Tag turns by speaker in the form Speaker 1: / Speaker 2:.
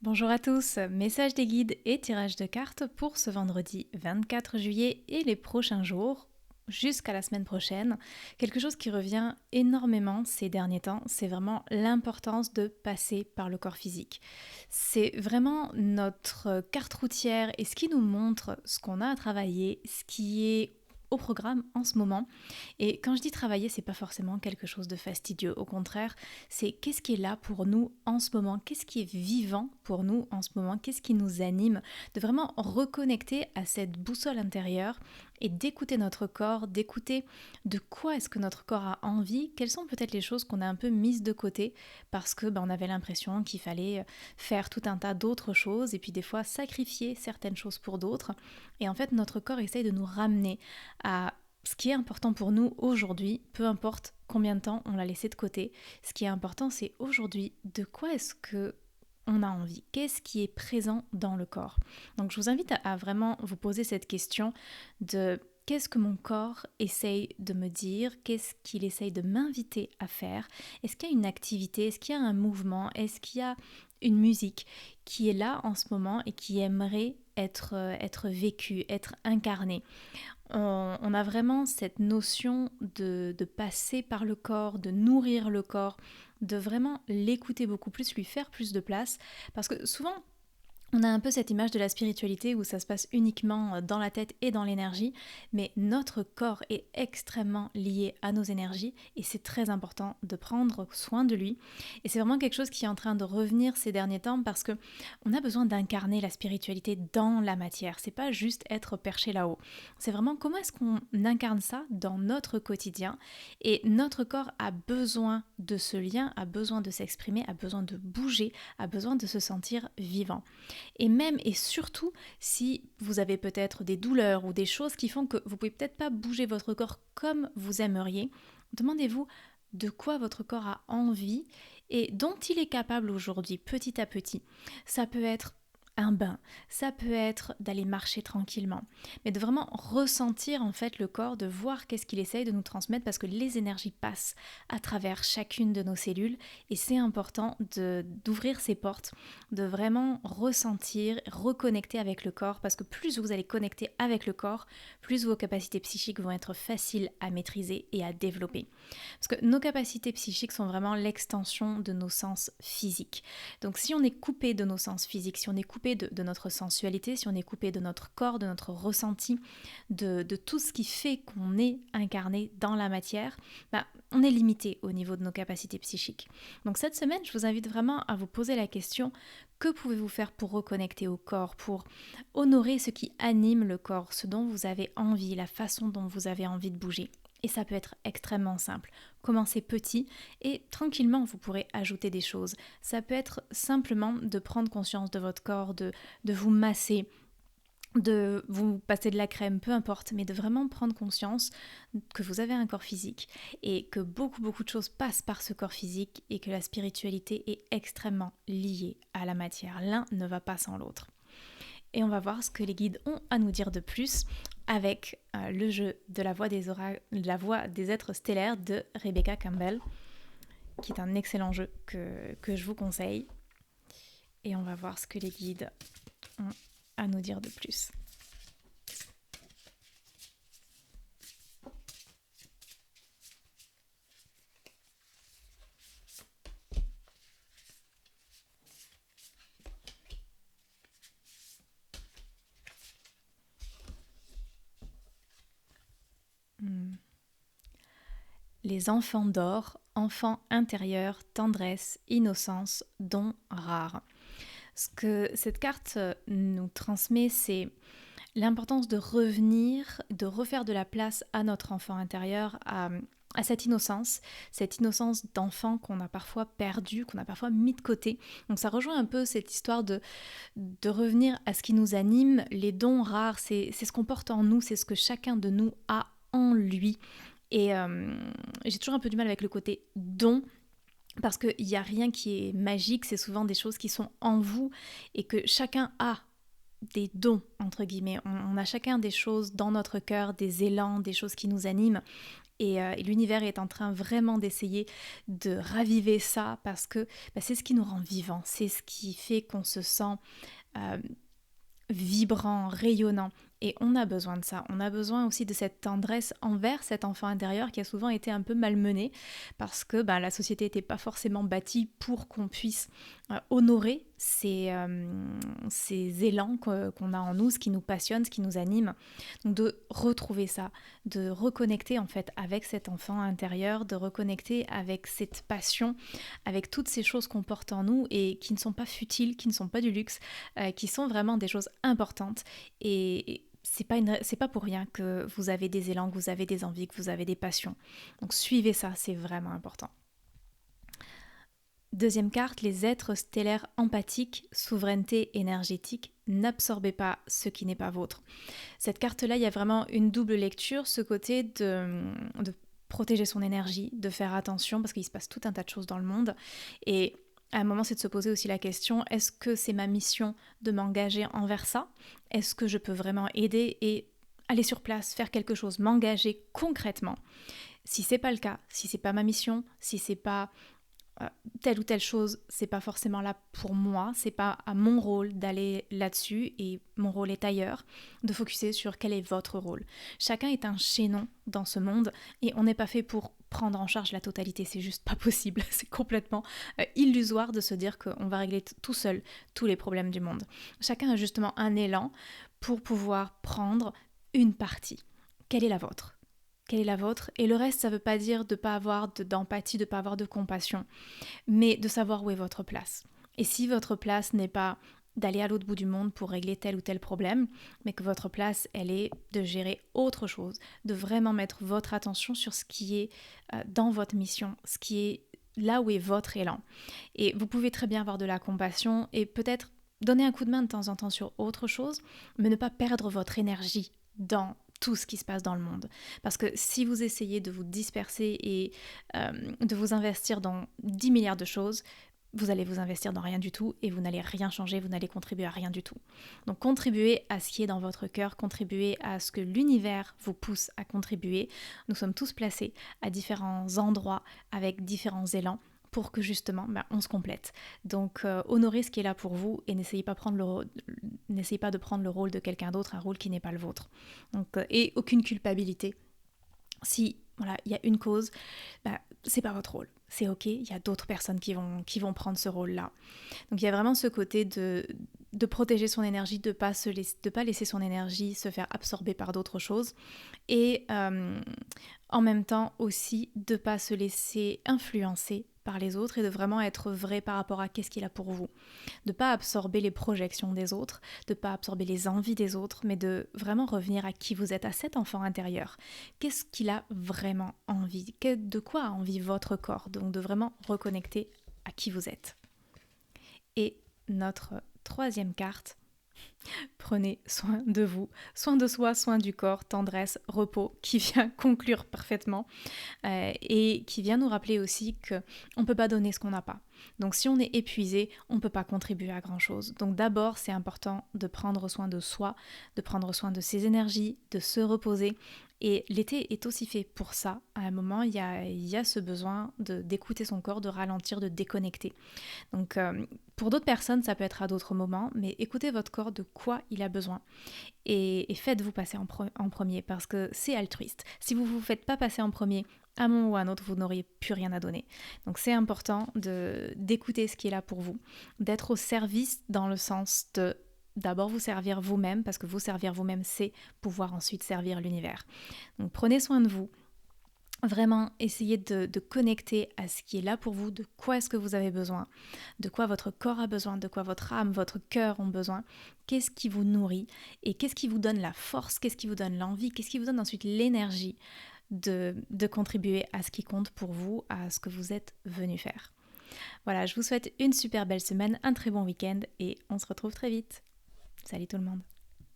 Speaker 1: Bonjour à tous, message des guides et tirage de cartes pour ce vendredi 24 juillet et les prochains jours jusqu'à la semaine prochaine. Quelque chose qui revient énormément ces derniers temps, c'est vraiment l'importance de passer par le corps physique. C'est vraiment notre carte routière et ce qui nous montre ce qu'on a à travailler, ce qui est au programme en ce moment. Et quand je dis travailler, c'est pas forcément quelque chose de fastidieux. Au contraire, c'est qu'est-ce qui est là pour nous en ce moment, qu'est-ce qui est vivant pour nous en ce moment, qu'est-ce qui nous anime, de vraiment reconnecter à cette boussole intérieure et d'écouter notre corps, d'écouter de quoi est-ce que notre corps a envie, quelles sont peut-être les choses qu'on a un peu mises de côté parce que on avait l'impression qu'il fallait faire tout un tas d'autres choses et puis des fois sacrifier certaines choses pour d'autres. Et en fait, notre corps essaye de nous ramener à ce qui est important pour nous aujourd'hui, peu importe combien de temps on l'a laissé de côté, ce qui est important c'est aujourd'hui de quoi est-ce que on a envie, qu'est-ce qui est présent dans le corps. Donc je vous invite à vraiment vous poser cette question de qu'est-ce que mon corps essaye de me dire, qu'est-ce qu'il essaye de m'inviter à faire, est-ce qu'il y a une activité, est-ce qu'il y a un mouvement, est-ce qu'il y a une musique qui est là en ce moment et qui aimerait être vécue, être incarnée. On a vraiment cette notion de passer par le corps, de nourrir le corps, de vraiment l'écouter beaucoup plus, lui faire plus de place. Parce que souvent, on a un peu cette image de la spiritualité où ça se passe uniquement dans la tête et dans l'énergie, mais notre corps est extrêmement lié à nos énergies et c'est très important de prendre soin de lui. Et c'est vraiment quelque chose qui est en train de revenir ces derniers temps parce que on a besoin d'incarner la spiritualité dans la matière. C'est pas juste être perché là-haut. C'est vraiment comment est-ce qu'on incarne ça dans notre quotidien. Et notre corps a besoin de ce lien, a besoin de s'exprimer, a besoin de bouger, a besoin de se sentir vivant. Et même et surtout si vous avez peut-être des douleurs ou des choses qui font que vous pouvez peut-être pas bouger votre corps comme vous aimeriez, demandez-vous de quoi votre corps a envie et dont il est capable aujourd'hui, petit à petit. Ça peut être un bain, ça peut être d'aller marcher tranquillement, mais de vraiment ressentir en fait le corps, de voir qu'est-ce qu'il essaye de nous transmettre parce que les énergies passent à travers chacune de nos cellules et c'est important d'ouvrir ces portes, de vraiment ressentir, reconnecter avec le corps parce que plus vous allez connecter avec le corps, plus vos capacités psychiques vont être faciles à maîtriser et à développer. Parce que nos capacités psychiques sont vraiment l'extension de nos sens physiques. Donc si on est coupé de nos sens physiques, si on est coupé de notre sensualité, si on est coupé de notre corps, de notre ressenti, de tout ce qui fait qu'on est incarné dans la matière, on est limité au niveau de nos capacités psychiques. Donc cette semaine, je vous invite vraiment à vous poser la question, que pouvez-vous faire pour reconnecter au corps, pour honorer ce qui anime le corps, ce dont vous avez envie, la façon dont vous avez envie de bouger. Et ça peut être extrêmement simple. Commencez petit et tranquillement vous pourrez ajouter des choses. Ça peut être simplement de prendre conscience de votre corps, de vous masser, de vous passer de la crème, peu importe, mais de vraiment prendre conscience que vous avez un corps physique et que beaucoup de choses passent par ce corps physique et que la spiritualité est extrêmement liée à la matière. L'un ne va pas sans l'autre. Et on va voir ce que les guides ont à nous dire de plus avec le jeu de la voix des êtres stellaires de Rebecca Campbell, qui est un excellent jeu que je vous conseille. Et on va voir ce que les guides ont à nous dire de plus. Les enfants d'or, enfants intérieurs, tendresse, innocence, dons rares. Ce que cette carte nous transmet, c'est l'importance de revenir, de refaire de la place à notre enfant intérieur, à cette innocence d'enfant qu'on a parfois perdu, qu'on a parfois mis de côté. Donc ça rejoint un peu cette histoire de revenir à ce qui nous anime, les dons rares, c'est ce qu'on porte en nous, c'est ce que chacun de nous a en lui. Et j'ai toujours un peu du mal avec le côté don, parce qu'il n'y a rien qui est magique, c'est souvent des choses qui sont en vous et que chacun a des dons, entre guillemets. On a chacun des choses dans notre cœur, des élans, des choses qui nous animent. Et l'univers est en train vraiment d'essayer de raviver ça parce que c'est ce qui nous rend vivants, c'est ce qui fait qu'on se sent euh, vibrant, rayonnant. Et on a besoin de ça. On a besoin aussi de cette tendresse envers cet enfant intérieur qui a souvent été un peu malmené parce que la société n'était pas forcément bâtie pour qu'on puisse honorer ces élans qu'on a en nous, ce qui nous passionne, ce qui nous anime. Donc de retrouver ça, de reconnecter en fait avec cet enfant intérieur, de reconnecter avec cette passion, avec toutes ces choses qu'on porte en nous et qui ne sont pas futiles, qui ne sont pas du luxe, qui sont vraiment des choses importantes. Et c'est pas pour rien que vous avez des élans, que vous avez des envies, que vous avez des passions. Donc suivez ça, c'est vraiment important. Deuxième carte, les êtres stellaires empathiques, souveraineté énergétique, n'absorbez pas ce qui n'est pas vôtre. Cette carte-là, il y a vraiment une double lecture, ce côté de protéger son énergie, de faire attention, parce qu'il se passe tout un tas de choses dans le monde. Et à un moment, c'est de se poser aussi la question, est-ce que c'est ma mission de m'engager envers ça? Est-ce que je peux vraiment aider et aller sur place, faire quelque chose, m'engager concrètement? Si c'est pas le cas, si c'est pas ma mission, si c'est pas telle ou telle chose, c'est pas forcément là pour moi, c'est pas à mon rôle d'aller là-dessus et mon rôle est ailleurs, de focuser sur quel est votre rôle. Chacun est un chaînon dans ce monde et on n'est pas fait pour prendre en charge la totalité, c'est juste pas possible, c'est complètement illusoire de se dire qu'on va régler tout seul tous les problèmes du monde. Chacun a justement un élan pour pouvoir prendre une partie. Quelle est la vôtre ? Quelle est la vôtre? Et le reste, ça ne veut pas dire de ne pas avoir d'empathie, de ne pas avoir de compassion, mais de savoir où est votre place. Et si votre place n'est pas d'aller à l'autre bout du monde pour régler tel ou tel problème, mais que votre place, elle est de gérer autre chose, de vraiment mettre votre attention sur ce qui est dans votre mission, ce qui est là où est votre élan. Et vous pouvez très bien avoir de la compassion et peut-être donner un coup de main de temps en temps sur autre chose, mais ne pas perdre votre énergie dans tout ce qui se passe dans le monde. Parce que si vous essayez de vous disperser et de vous investir dans 10 milliards de choses, vous allez vous investir dans rien du tout et vous n'allez rien changer, vous n'allez contribuer à rien du tout. Donc contribuez à ce qui est dans votre cœur, contribuez à ce que l'univers vous pousse à contribuer. Nous sommes tous placés à différents endroits avec différents élans pour que justement on se complète. Donc honorez ce qui est là pour vous et n'essayez pas de prendre le rôle de quelqu'un d'autre, un rôle qui n'est pas le vôtre. Donc, et aucune culpabilité. Si il y a une cause, c'est pas votre rôle. C'est ok, il y a d'autres personnes qui vont prendre ce rôle-là. Donc il y a vraiment ce côté de protéger son énergie, de pas laisser son énergie se faire absorber par d'autres choses. Et en même temps aussi de pas se laisser influencer par les autres et de vraiment être vrai par rapport à qu'est-ce qu'il a pour vous. De pas absorber les projections des autres, de pas absorber les envies des autres, mais de vraiment revenir à qui vous êtes, à cet enfant intérieur. Qu'est-ce qu'il a vraiment envie? De quoi a envie votre corps? Donc de vraiment reconnecter à qui vous êtes. Et notre troisième carte, prenez soin de vous, soin de soi, soin du corps, tendresse, repos, qui vient conclure parfaitement et qui vient nous rappeler aussi qu'on ne peut pas donner ce qu'on n'a pas. Donc si on est épuisé, on ne peut pas contribuer à grand chose. Donc d'abord, c'est important de prendre soin de soi, de prendre soin de ses énergies, de se reposer. Et l'été est aussi fait pour ça. À un moment, il y a ce besoin d'écouter son corps, de ralentir, de déconnecter. Donc pour d'autres personnes, ça peut être à d'autres moments, mais écoutez votre corps de quoi il a besoin. Et faites-vous passer en premier parce que c'est altruiste. Si vous ne vous faites pas passer en premier, à un moment ou à un autre, vous n'auriez plus rien à donner. Donc c'est important d'écouter ce qui est là pour vous, d'être au service dans le sens de d'abord vous servir vous-même, parce que vous servir vous-même, c'est pouvoir ensuite servir l'univers. Donc prenez soin de vous. Vraiment, essayez de connecter à ce qui est là pour vous, de quoi est-ce que vous avez besoin, de quoi votre corps a besoin, de quoi votre âme, votre cœur ont besoin, qu'est-ce qui vous nourrit et qu'est-ce qui vous donne la force, qu'est-ce qui vous donne l'envie, qu'est-ce qui vous donne ensuite l'énergie de contribuer à ce qui compte pour vous, à ce que vous êtes venu faire. Voilà, je vous souhaite une super belle semaine, un très bon week-end et on se retrouve très vite. Salut tout le monde.